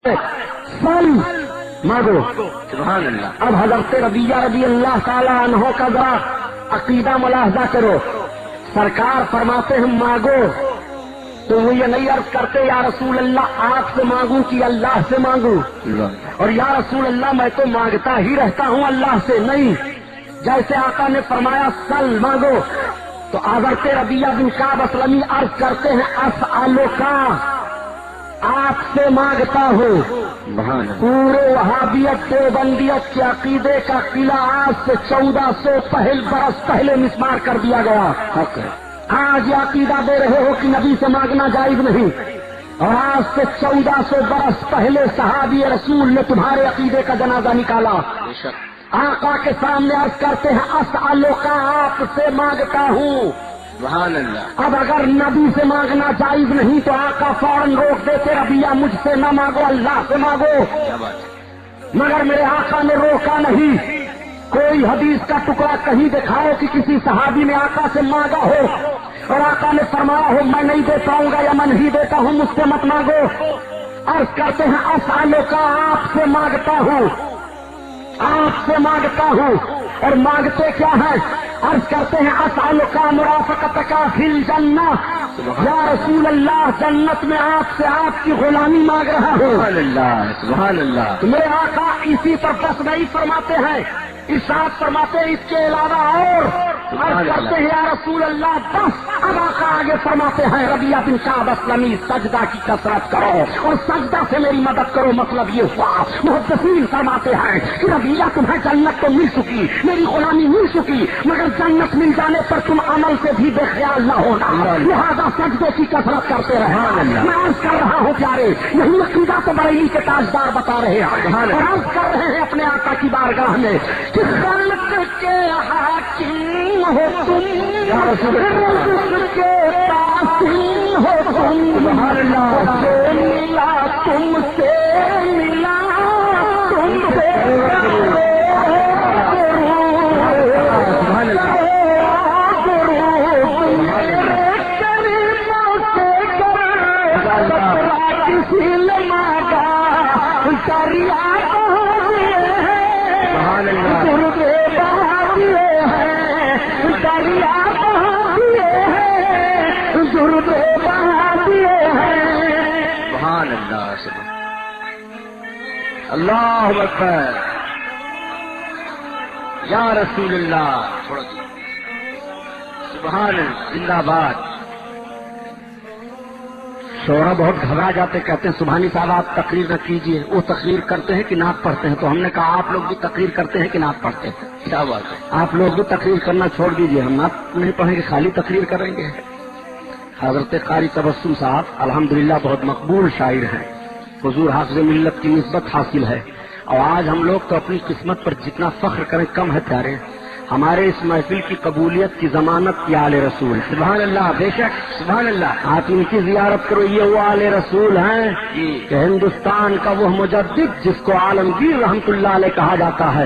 سل مانگو سبحان اللہ. اب حضرت ربیہ رضی اللہ تعالیٰ عنہ کا ذرا عقیدہ ملاحظہ کرو. سرکار فرماتے ہیں مانگو تو وہ یہ نہیں عرض کرتے یا رسول اللہ آپ سے مانگوں کہ اللہ سے مانگوں، اور یا رسول اللہ میں تو مانگتا ہی رہتا ہوں اللہ سے. نہیں، جیسے آقا نے فرمایا سل مانگو تو حضرت ربیہ بن کعب اسلمی عرض کرتے ہیں اسألوکا آپ سے مانگتا ہوں. پورے وہابیت دیوبندیت کے عقیدے کا قلعہ آج سے 1400 برس پہلے مسمار کر دیا گیا. آج یہ عقیدہ دے رہے ہو کہ نبی سے مانگنا جائز نہیں، اور آج سے 1400 برس پہلے صحابی رسول نے تمہارے عقیدے کا جنازہ نکالا. آقا کے سامنے عرض کرتے ہیں اسألوکا آپ سے مانگتا ہوں. سبحان اللہ. اب اگر نبی سے مانگنا جائز نہیں تو آقا فوراً روک دیتے ربیہ مجھ سے نہ مانگو اللہ سے مانگو. کیا بات. مگر میرے آقا نے روکا نہیں. کوئی حدیث کا ٹکڑا کہیں دکھاؤ کہ کسی صحابی نے آقا سے مانگا ہو اور آقا نے فرمایا ہو میں نہیں دے پاؤں گا یا میں نہیں دیتا ہوں مجھ سے مت مانگو. عرض کرتے ہیں اسألوکا آپ سے مانگتا ہوں، آپ سے مانگتا ہوں. اور مانگتے کیا ہے؟ عرض کرتے ہیں اسألوکا مرافقتک فی الجنہ. یا رسول اللہ جنت میں آپ سے آپ کی غلامی مانگ رہا ہوں. سبحان اللہ. سبحان اللہ. میرے آقا اسی پر بس نہیں فرماتے ہیں، ارشاد فرماتے ہیں اس کے علاوہ اور. عرض کرتے ہیں یا رسول اللہ بس. اب آقا آگے فرماتے ہیں ربیہ بن کعب اسلمی سجدہ کی کثرت کرو اور سجدہ سے میری مدد کرو. مطلب یہ ہوا محدثین فرماتے ہیں کہ ربیہ تمہیں جنت تو مل چکی، میری غلامی مل چکی، مگر جنت مل جانے پر تم عمل سے بھی بے خیال نہ ہونا، لہذا سجدے کی کثرت کرتے رہنا. میں عرض کر رہا ہوں پیارے یہی عقیدہ تو بریلی کے تاجدار بتا رہے ہیں اور عرض کر رہے ہیں اپنے آقا کی بارگاہ میں کہ خلق کے حاکم ہو تم، رزق کے تاسیم ہو تم، جو ملا تم سے ملا تم سے اللہ اکبر. یا رسول اللہ. سبحان اللہ. زندہ باد. شعرا بہت گھبرا جاتے، کہتے ہیں سبحانی صاحب آپ تقریر نہ کیجیے. وہ تقریر کرتے ہیں کہ نعت پڑھتے ہیں؟ تو ہم نے کہا آپ لوگ بھی تقریر کرتے ہیں کہ نعت پڑھتے ہیں؟ کیا بات ہے. آپ لوگ بھی تقریر کرنا چھوڑ دیجیے، ہم نعت نہیں پڑھیں گے خالی تقریر کریں گے. حضرت قاری تبسم صاحب الحمدللہ بہت مقبول شاعر ہیں، حضور حافظ ملت کی نسبت حاصل ہے، اور آج ہم لوگ تو اپنی قسمت پر جتنا فخر کریں کم ہے پیارے. ہمارے اس محفل کی قبولیت کی ضمانت کی آل رسول. سبحان اللہ. بے شک. سبحان اللہ. آپ ان کی زیارت کرو، یہ وہ آل رسول ہیں کہ ہندوستان کا وہ مجدد جس کو عالمگیر رحمت اللہ علیہ کہا جاتا ہے.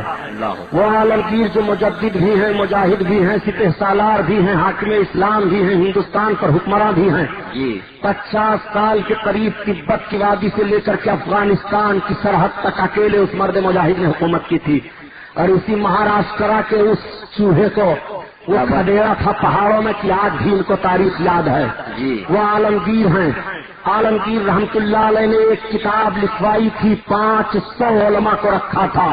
وہ عالمگیر جو مجدد بھی ہیں، مجاہد بھی ہیں، سپہ سالار بھی ہیں، حاکم اسلام بھی ہیں، ہندوستان پر حکمراں بھی ہیں. 50 سال کے قریب تبت کی وادی سے لے کر کے افغانستان کی سرحد تک اکیلے اس مرد مجاہد نے حکومت کی تھی. اور اسی مہاراشٹرا کے اس چوہے کو وہ کھڈیرا تھا پہاڑوں میں کہ آج بھی ان کو تاریخ یاد ہے. وہ عالمگیر ہیں. عالمگیر رحمت اللہ علیہ نے ایک کتاب لکھوائی تھی، 500 علماء کو رکھا تھا،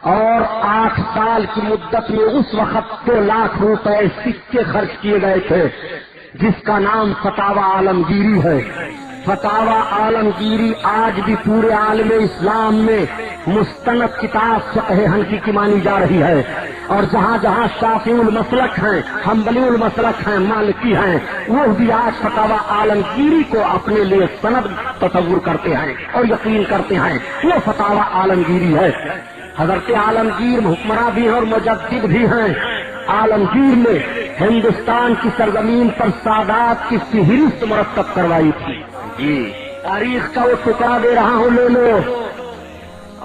اور 8 سال کی مدت میں اس وقت 2 لاکھ روپے سکے خرچ کیے گئے تھے، جس کا نام فتاوی عالمگیری ہے. فتاوی عالمگیری آج بھی پورے عالم اسلام میں مستند کتاب فقہ حنفی کی مانی جا رہی ہے. اور جہاں جہاں شافعی المسلک ہیں، حنبلی المسلک ہیں، مالکی ہیں، وہ بھی آج فتاوی عالمگیری کو اپنے لیے سند تصور کرتے ہیں اور یقین کرتے ہیں وہ فتاوی عالمگیری ہے. حضرت عالمگیر حکمراں بھی ہیں اور مجدد بھی ہیں. عالمگیر نے ہندوستان کی سرزمین پر سادات کی فہرست مرتب کروائی تھی. تاریخ کا وہ ٹکڑا دے رہا ہوں، لے لو.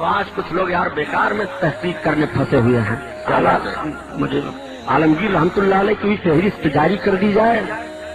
آج کچھ لوگ یار بیکار میں تحقیق کرنے پھنسے ہوئے ہیں. مجھے عالمگیر رحمت اللہ علیہ کی فہرست جاری کر دی جائے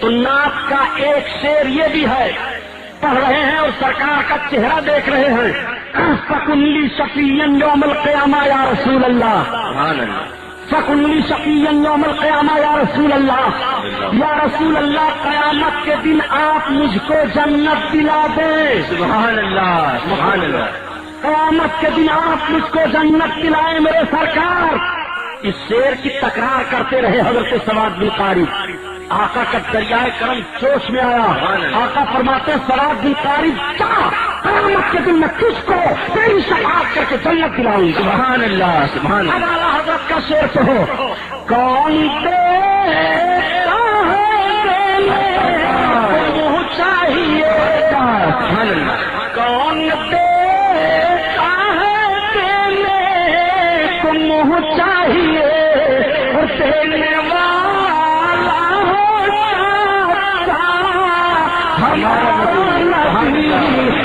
تو نعت کا ایک شعر یہ بھی ہے، پڑھ رہے ہیں اور سرکار کا چہرہ دیکھ رہے ہیں، فَكُنْ شَقِيًّا يَوْمَ الْقِيَامَةِ یا رسول اللہ، سبحان اللہ، فَكُنْ شَقِيًّا يَوْمَ الْقِيَامَةِ یا رسول اللہ، یا رسول اللہ قیامت کے دن آپ مجھ کو جنت دلا دیں، سبحان اللہ، سبحان اللہ، قیامت کے دن آپ مجھ کو جنت دلائیں میرے سرکار۔ اس شعر کی تکرار کرتے رہے حضرت سواد بن قاری۔ آقا کا دریائے کرم جوش میں آیا، آقا فرماتے ہیں سواد بن قاری کیا قیامت کے دن میں تجھ کو تیری شفاعت کر کے جنت دلاؤں گا۔ سبحان اللہ، سبحان اب اللہ، اعلیٰ حضرت کا شعر تو ہو، کون دیتا ہے دینے کو منہ چاہیے، سبحان اللہ، کون دیتا ہے دینے کو منہ چاہیے، اور دینے والا ہوتا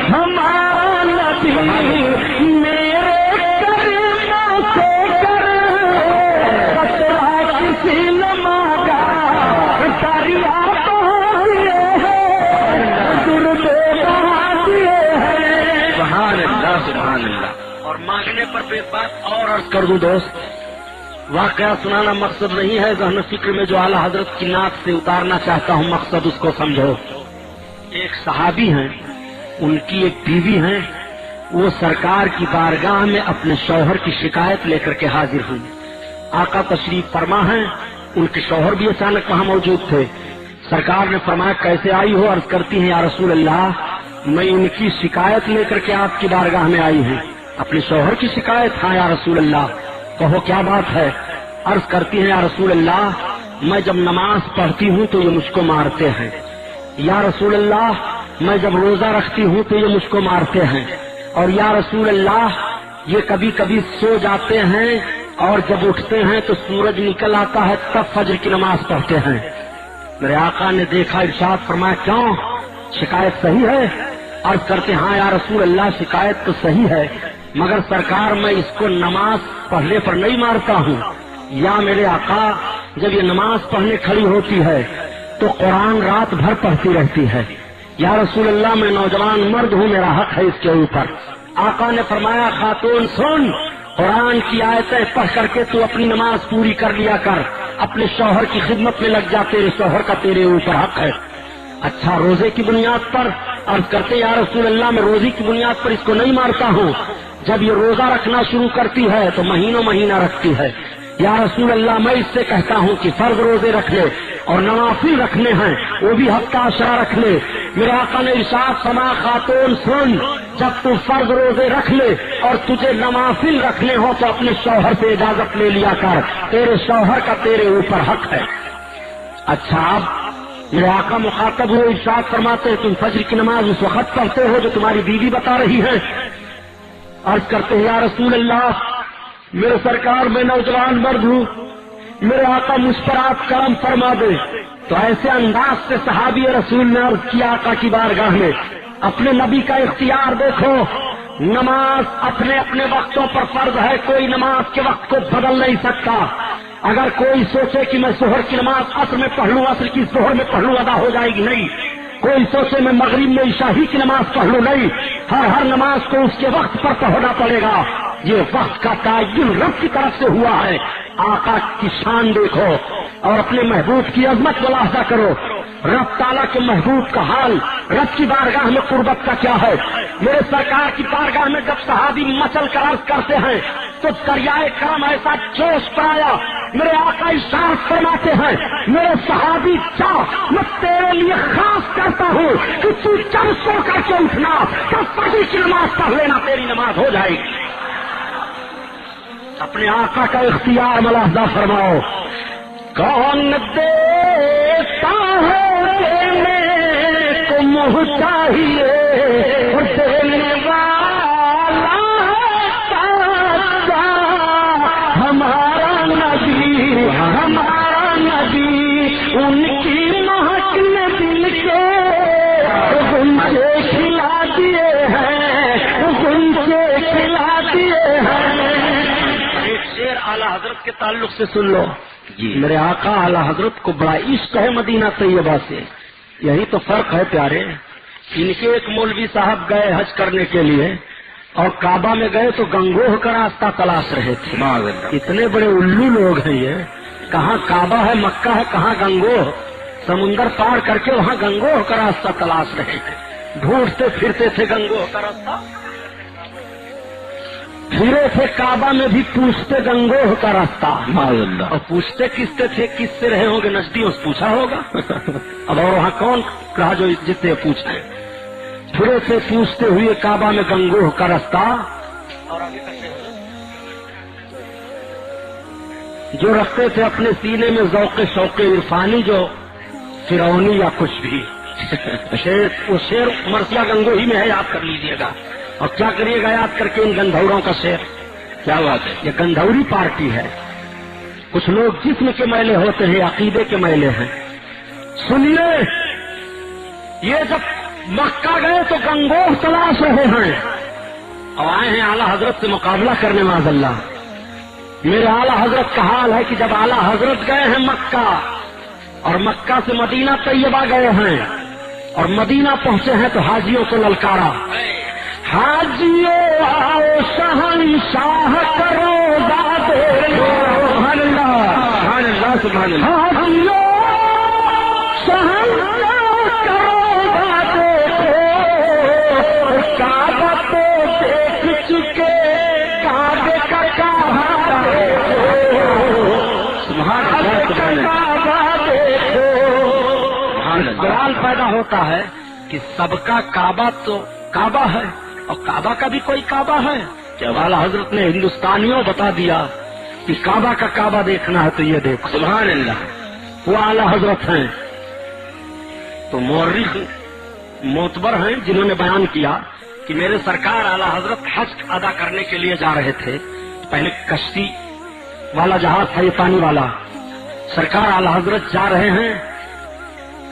ہمارا نبی میرے کرم سے کر خطرہ کسی نہ مانگا، دریا پانے ہیں درد بہاتے ہیں، سبحان اللہ، سبحان اللہ، اور مانگنے پر بے بات اور عرض کر دوں دوست، واقعہ سنانا مقصد نہیں ہے، ذہن فکر میں جو اعلیٰ حضرت کی نعت سے اتارنا چاہتا ہوں مقصد اس کو سمجھو۔ ایک صحابی ہیں، ان کی ایک بیوی ہیں، وہ سرکار کی بارگاہ میں اپنے شوہر کی شکایت لے کر کے حاضر ہوئی۔ آقا تشریف فرما ہیں، ان کے شوہر بھی اچانک وہاں موجود تھے۔ سرکار نے فرمایا کیسے آئی ہو؟ عرض کرتی ہیں یا رسول اللہ میں ان کی شکایت لے کر کے آپ کی بارگاہ میں آئی ہوں۔ اپنے شوہر کی شکایت؟ ہاں یا رسول اللہ، کہو کیا بات ہے؟ عرض کرتی ہیں یا رسول اللہ میں جب نماز پڑھتی ہوں تو یہ مجھ کو مارتے ہیں، یا رسول اللہ میں جب روزہ رکھتی ہوں تو یہ مجھ کو مارتے ہیں، اور یا رسول اللہ یہ کبھی کبھی سو جاتے ہیں اور جب اٹھتے ہیں تو سورج نکل آتا ہے تب فجر کی نماز پڑھتے ہیں۔ میرے آقا نے دیکھا، ارشاد فرمایا کیوں شکایت صحیح ہے؟ عرض کرتے ہاں یا رسول اللہ شکایت تو صحیح ہے، مگر سرکار میں اس کو نماز پڑھنے پر نہیں مارتا ہوں، یا میرے آقا جب یہ نماز پڑھنے کھڑی ہوتی ہے تو قرآن رات بھر پڑھتی رہتی ہے، یا رسول اللہ میں نوجوان مرد ہوں، میرا حق ہے اس کے اوپر۔ آقا نے فرمایا خاتون سن، قرآن کی آیتیں پڑھ کر کے تو اپنی نماز پوری کر لیا کر، اپنے شوہر کی خدمت میں لگ جا، تیرے شوہر کا تیرے اوپر حق ہے۔ اچھا روزے کی بنیاد پر؟ عرض کرتے یا رسول اللہ میں روزے کی بنیاد پر اس کو نہیں مارتا ہوں، جب یہ روزہ رکھنا شروع کرتی ہے تو مہینوں مہینہ رکھتی ہے، یا رسول اللہ میں اس سے کہتا ہوں کہ فرض روزے رکھ لے اور نوافل رکھنے ہیں وہ بھی ہفتہ عشرہ رکھ لے۔ میرے آقا نے ارشاد فرمایا خاتون سن، جب تو فرض روزے رکھ لے اور تجھے نوافل رکھنے ہو تو اپنے شوہر سے اجازت لے لیا کر، تیرے شوہر کا تیرے اوپر حق ہے۔ اچھا اب میرے آقا مخاطب ہوئے، ارشاد فرماتے تم فجر کی نماز اس وقت پڑھتے ہو جو تمہاری بیوی بتا رہی ہے؟ عرض کرتے ہیں یا رسول اللہ میرے سرکار میں نوجوان مرد ہوں، میرے آقا مجھ پر آپ کرم فرما دے۔ تو ایسے انداز سے صحابی رسول نے عرض کیا آقا کی بارگاہ میں، اپنے نبی کا اختیار دیکھو، نماز اپنے اپنے وقتوں پر فرض ہے، کوئی نماز کے وقت کو بدل نہیں سکتا۔ اگر کوئی سوچے کہ میں ظہر کی نماز عصر میں پڑھ لوں، عصر کی ظہر میں پڑھ لوں، ادا ہو جائے گی، نہیں۔ کوئی سوچے میں مغرب میں عشاء ہی کی نماز پڑھ لوں، نہیں، ہر نماز کو اس کے وقت پر پڑھنا پڑے گا۔ یہ وقت کا تعین رب کی طرف سے ہوا ہے۔ آقا کی شان دیکھو اور اپنے محبوب کی عظمت ملاحظہ کرو، رب تعالیٰ کے محبوب کا حال، رب کی بارگاہ میں قربت کا کیا ہے۔ میرے سرکار کی بارگاہ میں جب صحابی مچل کر عرض کرتے ہیں تو دریائے کرم ایسا جوش پر آیا، میرے آقا ارشاد فرماتے ہیں میرے صحابی جا، میں تیرے لیے خاص کرتا ہوں کہ تو جب سو کر کے اٹھنا تب فجر کی نماز پڑھ لینا، تیری نماز ہو جائے گی۔ اپنے آقا کا اختیار ملاحظہ فرماؤ، کون دیتا ہے دینے کو منہ چاہیے، اور دینے والا ہے ہمارا نبی، ہمارا نبی، ان کی مہک نے دل کے غنچے کھلا دیے ہیں، غنچے کھلا دیے ہیں۔ اعلیٰ حضرت کے تعلق سے سن لو، جی میرے آقا اعلیٰ حضرت کو بڑا عشق ہے مدینہ طیبہ سے. یہی تو فرق ہے پیارے. ان کے ایک مولوی صاحب گئے حج کرنے کے لیے اور کعبہ میں گئے تو گنگوہ کا راستہ تلاش رہے تھے. اتنے بڑے الو لوگ ہیں یہ. کہاں کعبہ ہے مکہ ہے کہاں گنگوہ. سمندر پار کر کے وہاں گنگوہ کا راستہ تلاش رہے تھے. ڈھونڈتے پھرتے تھے گنگوہ کا راستہ. پھرے تھے کعبہ میں بھی پوچھتے گنگوہ کا راستہ. اور پوچھتے کس سے رہے ہوں گے نزدیک پوچھا ہوگا. اب اور وہاں کون کہا جو جتنے پوچھتے. پھرے سے پوچھتے ہوئے کعبہ میں گنگوہ کا راستہ. اور آگے جو رکھتے تھے اپنے سینے میں ذوق شوق عرفانی جو فرعونی یا کچھ بھی وہ شیر مرثیہ گنگوہی میں ہے. یاد کر لیجئے گا. اور کیا کریے گا یاد کر کے ان گندھوروں کا شعر. کیا بات ہے. یہ گندھوری پارٹی ہے. کچھ لوگ جسم کے میلے ہوتے ہیں عقیدے کے میلے ہیں. سنیے یہ جب مکہ گئے تو گنگوہ تلاش رہے ہیں اور آئے ہیں اعلیٰ حضرت سے مقابلہ کرنے. معاذ اللہ. میرے اعلیٰ حضرت کا حال ہے کہ جب اعلیٰ حضرت گئے ہیں مکہ اور مکہ سے مدینہ طیبہ گئے ہیں اور مدینہ پہنچے ہیں تو حاجیوں کو للکارا. حاجیوں آؤ شہنشاہ کرو بادے. سبحان اللہ سبحان اللہ. حاجیوں شہنشاہ کرو بادے کعبہ تو دیکھ چکے کعبے کا کعبہ سبحان اللہ. سوال پیدا ہوتا ہے کہ سب کا کعبہ تو کعبہ ہے اور کعبہ کا بھی کوئی کعبہ ہے. جب اعلیٰ حضرت نے ہندوستانیوں بتا دیا کہ کعبہ کا کعبہ دیکھنا ہے تو یہ دیکھو. سبحان اللہ. وہ اعلیٰ حضرت ہیں تو مورخ معتبر ہیں جنہوں نے بیان کیا کہ میرے سرکار اعلیٰ حضرت حج ادا کرنے کے لیے جا رہے تھے. پہلے کشتی والا جہاز تھا یہ پانی والا. سرکار اعلیٰ حضرت جا رہے ہیں.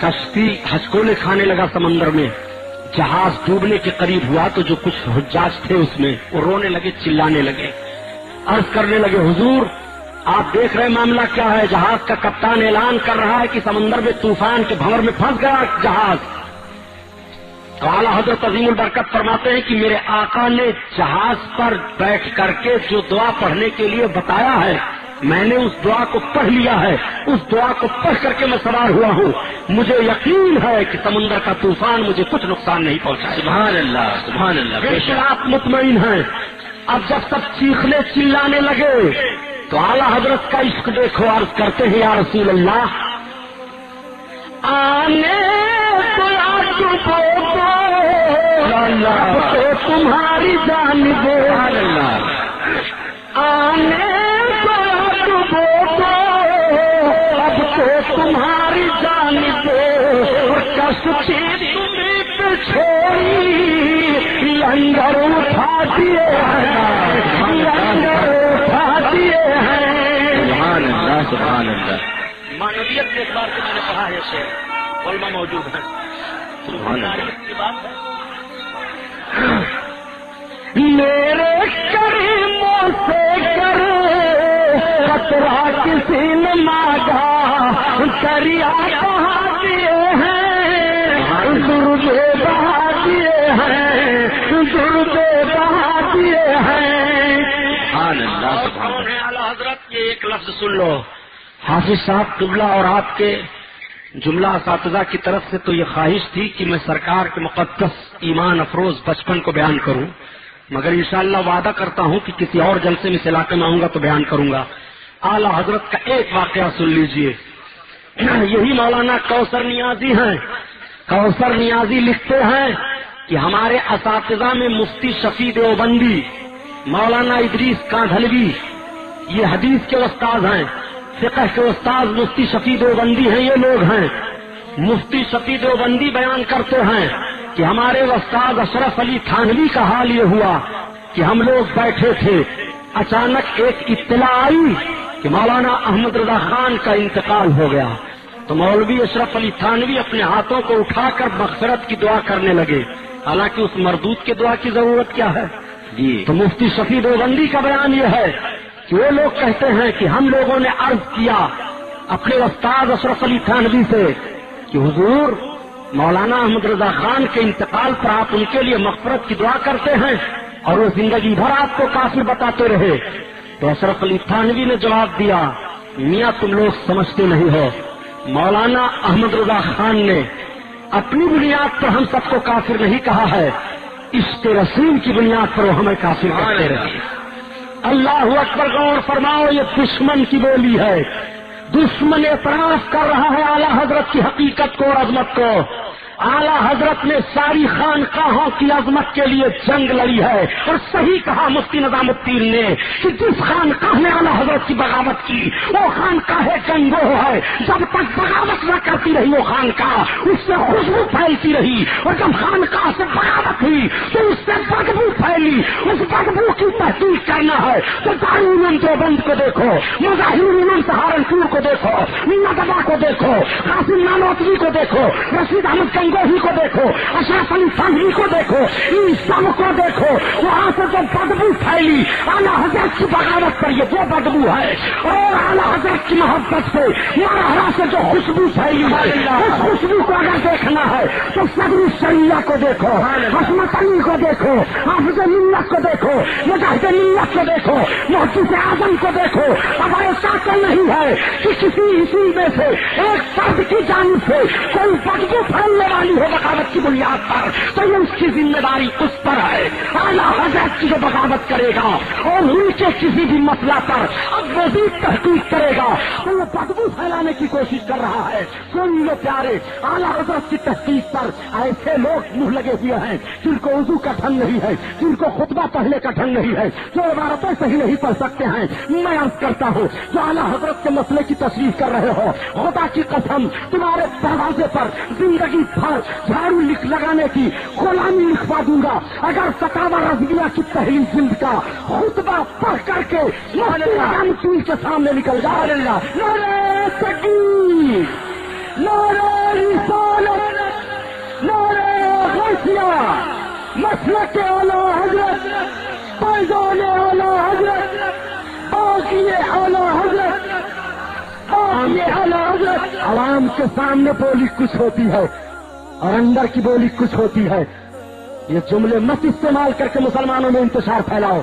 کشتی ہچکولے کھانے لگا سمندر میں. جہاز ڈوبنے کے قریب ہوا تو جو کچھ حجاج تھے اس میں وہ رونے لگے چلانے لگے. عرض کرنے لگے حضور آپ دیکھ رہے معاملہ کیا ہے. جہاز کا کپتان اعلان کر رہا ہے کہ سمندر میں طوفان کے بھنور میں پھنس گیا جہاز. تو اعلیٰ حضرت عظیم البرکت فرماتے ہیں کہ میرے آقا نے جہاز پر بیٹھ کر کے جو دعا پڑھنے کے لیے بتایا ہے میں نے اس دعا کو پڑھ لیا ہے. اس دعا کو پڑھ کر کے میں سوار ہوا ہوں. مجھے یقین ہے کہ سمندر کا طوفان مجھے کچھ نقصان نہیں پہنچا. سبحان اللہ سبحان اللہ. بالکل آپ مطمئن ہیں. اب جب سب چیخنے چلانے لگے تو اعلیٰ حضرت کا عشق دیکھو. عرض کرتے ہیں یا رسول اللہ آنے تو تمہاری جانب آنے اب تو تمہاری جانب کشتی تمہیں پہ چھوڑی لنگر اٹھا دیے ہیں لنگر اٹھا دیے ہیں. سبحان اللہ سبحان اللہ. معنویت کے اعتبار سے میں نے پڑھا ہے شعر علماء موجود ہیں. سبحان اللہ کی بات ہے. میرے کریموں سے کرے خطرہ کسی نے مانگا دریا بہا دیے ہیں دربے بہا دیے ہیں دربے بہا دیے ہیں. سبحان اللہ سبحان اللہ. اعلیٰ حضرت یہ ایک لفظ سن لو. حافظ صاحب قبلہ اور آپ کے جملہ اساتذہ کی طرف سے تو یہ خواہش تھی کہ میں سرکار کے مقدس ایمان افروز بچپن کو بیان کروں مگر انشاءاللہ وعدہ کرتا ہوں کہ کسی اور جلسے میں اس علاقے میں آؤں گا تو بیان کروں گا. اعلیٰ حضرت کا ایک واقعہ سن لیجئے. یہی مولانا کوثر نیازی ہیں. کوثر نیازی لکھتے ہیں کہ ہمارے اساتذہ میں مفتی شفیع دیوبندی مولانا ادریس کاندھلوی یہ حدیث کے استاد ہیں. فقہ کے استاد مفتی شفیع دیوبندی ہیں. یہ لوگ ہیں. مفتی شفیع دیوبندی بیان کرتے ہیں کہ ہمارے استاد اشرف علی تھانوی کا حال یہ ہوا کہ ہم لوگ بیٹھے تھے اچانک ایک اطلاع آئی کہ مولانا احمد رضا خان کا انتقال ہو گیا. تو مولوی اشرف علی تھانوی اپنے ہاتھوں کو اٹھا کر مغفرت کی دعا کرنے لگے. حالانکہ اس مردود کی دعا کی ضرورت کیا ہے جی. تو مفتی شفیع دیوبندی کا بیان یہ ہے کہ وہ لوگ کہتے ہیں کہ ہم لوگوں نے عرض کیا اپنے استاد اشرف علی تھانوی سے کہ حضور مولانا احمد رضا خان کے انتقال پر آپ ان کے لیے مغفرت کی دعا کرتے ہیں اور وہ زندگی بھر آپ کو کافر بتاتے رہے. تو اشرف علی تھانوی نے جواب دیا میاں تم لوگ سمجھتے نہیں ہو مولانا احمد رضا خان نے اپنی بنیاد پر ہم سب کو کافر نہیں کہا ہے, عشق رسول کی بنیاد پر وہ ہمیں کافر کہتے رہے. اللہ اکبر غور فرماؤ, یہ دشمن کی بولی ہے. دشمن اعتراف کر رہا ہے اعلیٰ حضرت کی حقیقت کو اور عظمت کو. اعلیٰ حضرت نے ساری خانقاہوں کی عظمت کے لیے جنگ لڑی ہے اور صحیح کہا مفتی نظام الدین نے کہ جس خانقاہ نے اعلیٰ حضرت کی بغاوت کی وہ خانقاہ گنگوہ ہے. جب تک بغاوت نہ کرتی رہی وہ خانقاہ اس سے خوشبو پھیلتی رہی اور جب خانقاہ سے بغاوت ہوئی تو اس سے بدبو پھیلی. اس بدبو کی تحقیق کرنا ہے تو دارالعلوم دیوبند کو دیکھو, مظاہر سہارنپور کو دیکھو, ندبہ کو دیکھو, قاسم نانوتوی کو دیکھو, رشید احمد گنگوہی کو دیکھو, اشرف علی تھانوی کو دیکھو, ان سب کو دیکھو. وہاں سے جو بدبو پھیلی اعلیٰ حضرت کی بغاوت پر یہ وہ بدبو ہے اور اعلیٰ حضرت کی محبت سے مارہرا سے جو خوشبو پھیلی ہے اس خوشبو کو اگر دیکھنا ہے تو صدر شریعہ کو دیکھو, حسمت علی کو دیکھو, حافظ ملت کو دیکھو, مجاہد ملت کو دیکھو, محدث اعظم کو دیکھو. اب ایسا تو نہیں ہے کہ کسی اسی میں سے ایک فرد کی جانب سے کوئی بدبو پھیلنے والی ہو بغاوت کی بنیاد پر تو یہ اس کی ذمہ داری اس پر ہے. اعلیٰ حضرت کی جو بغاوت کرے گا اور ان کے کسی بھی مسئلہ پر اب مزید تحقیق کرے گا تو وہ بدبو پھیلانے کی کوشش کر رہا ہے. سن لو پیارے, اعلیٰ حضرت کی تحقیق پر ایسے لوگ منہ لگے ہوئے ہیں جن کو وضو کا ڈھنگ نہیں ہے, جن کو خطبہ پڑھنے کا ڈھنگ نہیں ہے, جو عبارتیں صحیح نہیں پڑھ سکتے ہیں. میں عرض کرتا ہوں جو اعلیٰ حضرت کے مسئلے کی تشریح کر رہے ہو, خدا کی قسم تمہارے دروازے پر زندگی بھر جھاڑو لگانے کی غلامی لکھوا دوں گا اگر فتاوی رضویہ کی پہلی جلد کا خطبہ پڑھ کر کے مفتی کے سامنے نکل جا. نعرہ تکبیر, نعرہ رسالت, نعرہ غوثیہ, مسلک اعلیٰ حضرت, پیغام اعلیٰ حضرت, باقی اعلیٰ حضرت, باقی اعلیٰ حضرت. عوام کے سامنے بولی کچھ ہوتی ہے اور اندر کی بولی کچھ ہوتی ہے. یہ جملے مت استعمال کر کے مسلمانوں میں انتشار پھیلاؤ.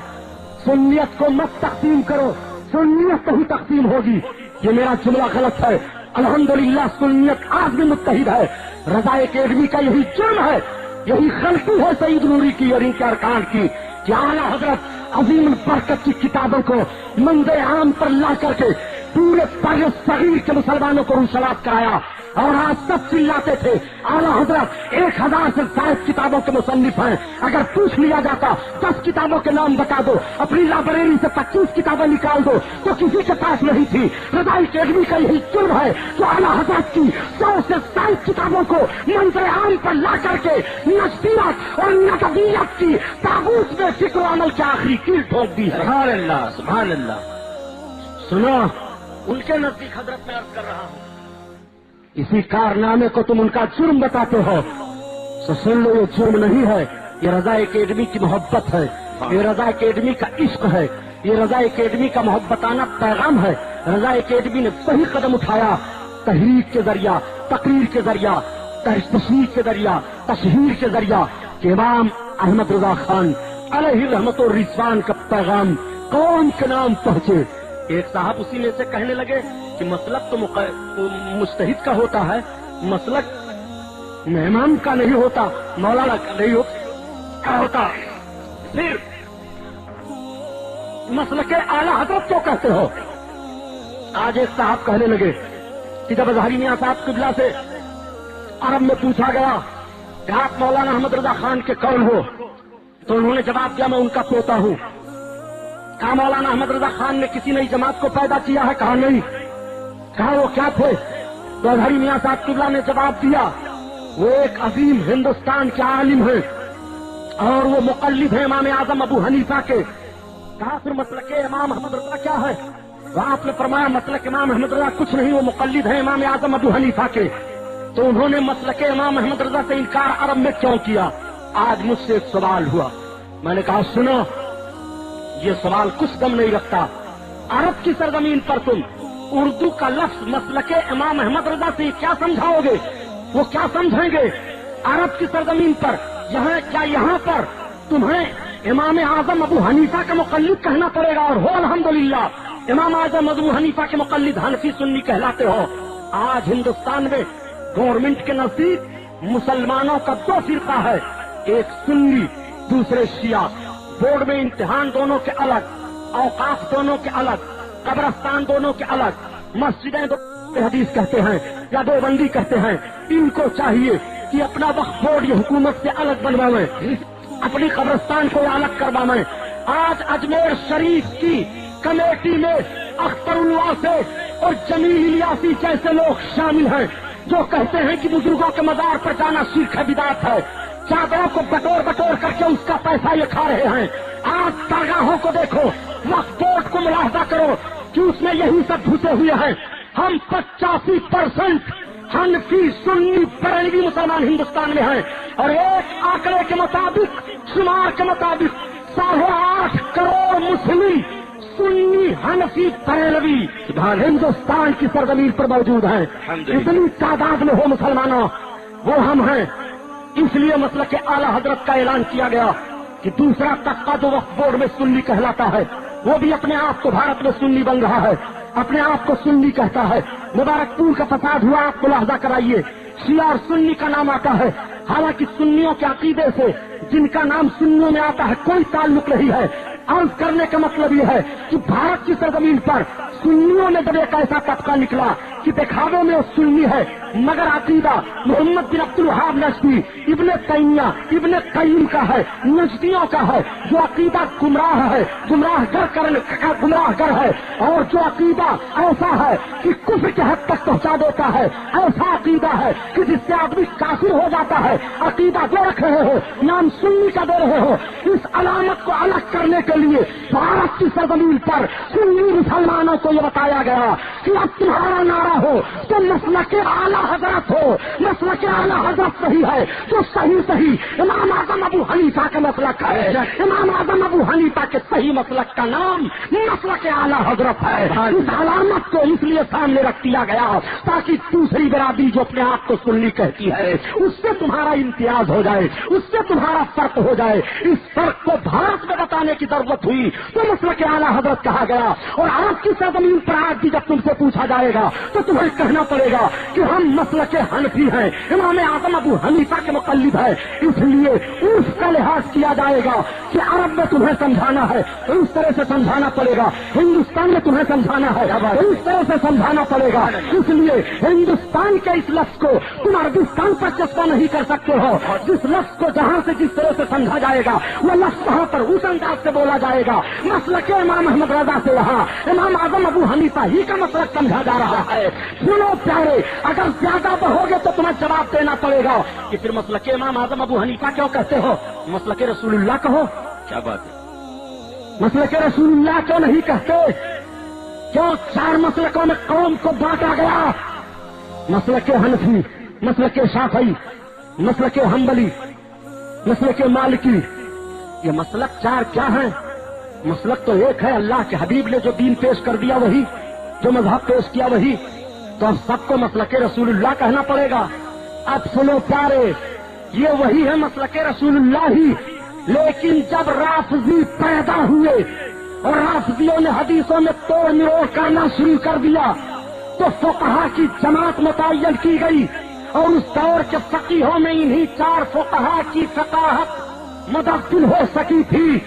سنیت کو مت تقسیم کرو, سنیت تو ہی تقسیم ہوگی. یہ میرا جملہ غلط ہے. الحمدللہ سنیت آج بھی متحد ہے. رضا اکیڈمی کا یہی جرم ہے, یہی غلطی ہے سعید نوری کی اور ان کے ارکان کی کہ اعلیٰ حضرت عظیم البرکت کی کتابوں کو منظر عام پر لا کر کے پورے بر صغیر کے مسلمانوں کو روشنات کرایا اور آج سب چلاتے تھے اعلیٰ حضرت 1000 سے زائد کتابوں کے مصنف ہیں. اگر پوچھ لیا جاتا 10 کتابوں کے نام بتا دو, اپنی لائبریری سے 25 کتابیں نکال دو تو کسی کے پاس نہیں تھی. رضا اکیڈمی کا یہی جرم ہے جو اعلیٰ حضرت کی 100 سے زائد کتابوں کو منظر عام پر لا کر کے نظریات اور نظریات کی تابوت میں فکر و عمل کی آخری کیل ٹھوک دی ہے. سبحان اللہ, سبحان اللہ. سنو, ان کے نزدیک حضرت میں عرض کر رہا ہوں, اسی کارنامے کو تم ان کا جرم بتاتے ہو. تو سن لو یہ جرم نہیں ہے, یہ رضا اکیڈمی کی محبت ہے, یہ رضا اکیڈمی کا عشق ہے, یہ رضا اکیڈمی کا محبتانہ پیغام ہے. رضا اکیڈمی نے صحیح قدم اٹھایا تحریک کے ذریعہ, تقریر کے ذریعہ, تشریح کے ذریعہ, تشہیر کے ذریعہ کہ امام احمد رضا خان علیہ رحمت و رضوان کا پیغام قوم کے نام پہنچے. ایک صاحب اسی میں سے کہنے لگے کہ مسلک تو مجتہد کا ہوتا ہے, مسلک مہمان کا نہیں ہوتا, مولانا کا نہیں ہوتا, پھر مسلک اعلیٰ حضرت کیوں کہتے ہو؟ آج ایک صاحب کہنے لگے کہ جب اظہری میاں صاحب قبلہ سے عرب میں پوچھا گیا کہ آپ مولانا احمد رضا خان کے کون ہو, تو انہوں نے جواب دیا میں ان کا پوتا ہوں. کہا مولانا احمد رضا خان نے کسی نئی جماعت کو پیدا کیا ہے؟ کہا نہیں. کہا وہ کیا تھے؟ تو اظہری میاں صاحب قبلہ نے جواب دیا وہ ایک عظیم ہندوستان کے عالم ہیں اور وہ مقلد ہیں امام اعظم ابو حنیفہ کے. کہا پھر مسلک امام احمد رضا کیا ہے؟ آپ نے فرمایا مسلک امام احمد رضا کچھ نہیں, وہ مقلد ہیں امام اعظم ابو حنیفہ کے. تو انہوں نے مسلک امام احمد رضا سے انکار عرب میں کیوں کیا؟ آج مجھ سے ایک سوال ہوا, میں نے کہا سنو, یہ سوال کچھ دم نہیں رکھتا. عرب کی سرزمین پر تم اردو کا لفظ مسلک امام احمد رضا سے کیا سمجھاؤ گے؟ وہ کیا سمجھیں گے؟ عرب کی سرزمین پر یہاں پر تمہیں امام اعظم ابو حنیفہ کا مقلد کہنا پڑے گا، اور ہو الحمدللہ امام اعظم ابو حنیفہ کے مقلد حنفی سنی کہلاتے ہو۔ آج ہندوستان میں گورنمنٹ کے نزدیک مسلمانوں کا دو فرقہ ہے، ایک سنی دوسرے شیعہ، بورڈ میں امتحان دونوں کے الگ، اوقاف دونوں کے الگ، قبرستان دونوں کے الگ، مسجدیں حدیث کہتے ہیں یا دیوبندی کہتے ہیں۔ ان کو چاہیے کہ اپنا وقف بورڈ یہ حکومت سے الگ بنوائیں، اپنی قبرستان کو الگ کروائیں۔ آج اجمیر شریف کی کمیٹی میں اختر اللہ سے اور جمیل الیاسی جیسے لوگ شامل ہیں جو کہتے ہیں کہ بزرگوں کے مزار پر جانا شرک ہے، بدعت ہے، چادروں کو بٹور کر کے اس کا پیسہ یہ کھا رہے ہیں۔ آج درگاہوں کو دیکھو، وقف بورڈ کو ملاحظہ کرو کہ اس میں یہی سب گھسے ہوئے ہیں۔ ہم 85% حنفی سنی بریلوی مسلمان ہندوستان میں ہیں، اور ایک آنکڑے کے مطابق، شمار کے مطابق 8.5 کروڑ مسلم سنی حنفی بریلوی ہندوستان کی سرزمین پر موجود ہیں۔ اتنی تعداد میں ہو مسلمانوں، وہ ہم ہیں۔ اس لیے مسلک اعلی حضرت کا اعلان کیا گیا کہ دوسرا طبقہ جو وقف بورڈ میں سنی کہلاتا ہے وہ بھی اپنے آپ کو بھارت میں سنی بن رہا ہے، اپنے آپ کو سنی کہتا ہے۔ مبارک پور کا فساد ہوا، آپ ملاحظہ کرائیے، شیعہ اور سنی کا نام آتا ہے، حالانکہ سنیوں کے عقیدے سے جن کا نام سنیوں میں آتا ہے کوئی تعلق نہیں ہے۔ عرض کرنے کا مطلب یہ ہے کہ بھارت کی سرزمین پر سنیوں میں جب ایک ایسا طبقہ نکلا کہ دکھاوے میں وہ سنی ہے مگر عقیدہ محمد بن عبد الوہاب نجدی، ابن تیمیہ، ابن قیم کا ہے، نجدیوں کا ہے، جو عقیدہ گمراہ ہے، گمراہ گر ہے، اور جو عقیدہ ایسا ہے کہ کفر کے حد تک پہنچا دیتا ہے، ایسا عقیدہ ہے کہ جس سے آدمی کافر ہو جاتا ہے، عقیدہ جو رکھ رہے ہو، نام سنی کا دے رہے ہو، اس علامت کو الگ کرنے کے لیے بھارت کی سرزمین پر سنی مسلمانوں کو یہ بتایا گیا کہ اب تمہارا نعرہ ہو تو مسلک اعلی حضرت ہو، مسلک اعلی حضرت صحیح ہے تو صحیح امام اعظم ابو حنیفہ کا مسلک ہے، امام اعظم ابو حنیفہ کے صحیح مسلک کا نام مسلک اعلی حضرت ہے۔ اس علامت کو اس لیے سامنے رکھ دیا گیا تاکہ دوسری برادری جو اپنے آپ کو سنی کہتی ہے اس سے تمہارا امتیاز ہو جائے، اس سے تمہارا فرق ہو جائے۔ اس فرق کو بھارت میں بتانے کی ضرورت ہوئی تو مسلک اعلی حضرت کہا گیا، اور عرب کی سرزمین پر آج بھی جب تم سے پوچھا جائے گا تو تمہیں کہنا پڑے گا کہ ہم مسلک حنفی ہیں، امام اعظم ابو حنیفہ کے مقلد ہیں۔ اس لیے اس کا لحاظ کیا جائے گا کہ عرب میں تمہیں سمجھانا ہے تو اس طرح سے سمجھانا پڑے گا، ہندوستان میں تمہیں سمجھانا ہے تو اس طرح سے سمجھانا پڑے گا۔ اس لیے ہندوستان کے اس لفظ کو تم عربستان پر چسپا نہیں کر سکتے ہو۔ جس لفظ کو جہاں سے جس طرح سے سمجھا جائے گا وہ لفظ وہاں پر اس انداز سے بولا جائے گا۔ مسلک امام احمد رضا سے یہاں امام اعظم ابو حنیفہ ہی کا مسلک سمجھا جا رہا ہے۔ سنو پیارے، اگر زیادہ بہوگے تو تمہیں جواب دینا پڑے گا کہ پھر مسلک امام اعظم ابو حنیفہ کیوں کہتے ہو؟ مسلک رسول اللہ کہو۔ کیا بات ہے؟ مسلک رسول اللہ کیوں نہیں کہتے؟ کیوں 4 مسلکوں میں قوم کو بانٹا گیا؟ مسلک حنفی، مسلک شافعی، مسلک حنبلی، مسلک مالکی، یہ مسلک 4 کیا ہیں؟ مسلک تو ایک ہے، اللہ کے حبیب نے جو دین پیش کر دیا وہی، جو مذہب پیش کیا وہی، تو اب سب کو مسلک رسول اللہ کہنا پڑے گا۔ اب سنو پیارے، یہ وہی ہے مسلک رسول اللہ ہی، لیکن جب رافضی پیدا ہوئے اور رافضیوں نے حدیثوں میں توڑ مروڑ کرنا شروع کر دیا تو فقہا کی جماعت متعین کی گئی، اور اس دور کے فقیہوں میں انہی 4 فقہا کی فقاہت مدفن ہو سکی تھی۔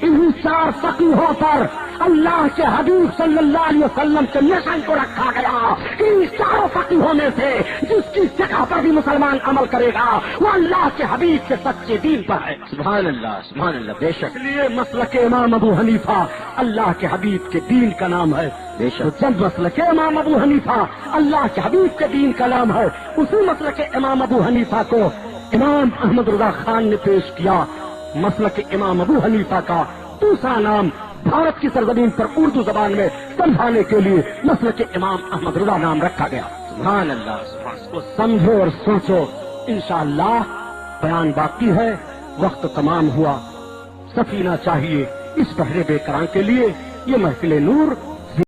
انہی 4 فقیہوں پر اللہ کے حبیب صلی اللہ علیہ وسلم کے مشن کو رکھا گیا کہ ان 4 فقیہوں میں سے جس کی جگہ پر بھی مسلمان عمل کرے گا وہ اللہ کے حبیب کے سچے دین پر ہے۔ سبحان اللہ، سبحان اللہ، بے شک۔ اس لیے مسلک امام ابو حنیفہ اللہ کے حبیب کے دین کا نام ہے، بے شک۔ جب مسلک امام ابو حنیفہ اللہ کے حبیب کے دین کا نام ہے، اسی مسلک امام ابو حنیفہ کو امام احمد رضا خان نے پیش کیا۔ مسلک امام ابو حنیفہ کا دوسرا نام بھارت کی سرزمین پر اردو زبان میں سمجھانے کے لیے مسلک امام احمد رضا نام رکھا گیا۔ سبحان اللہ، سبحان اللہ۔ کو سمجھو اور سوچو، انشاءاللہ بیان باقی ہے، وقت تمام ہوا۔ سفینہ چاہیے اس بحر بے قرار کے لیے، یہ محفل نور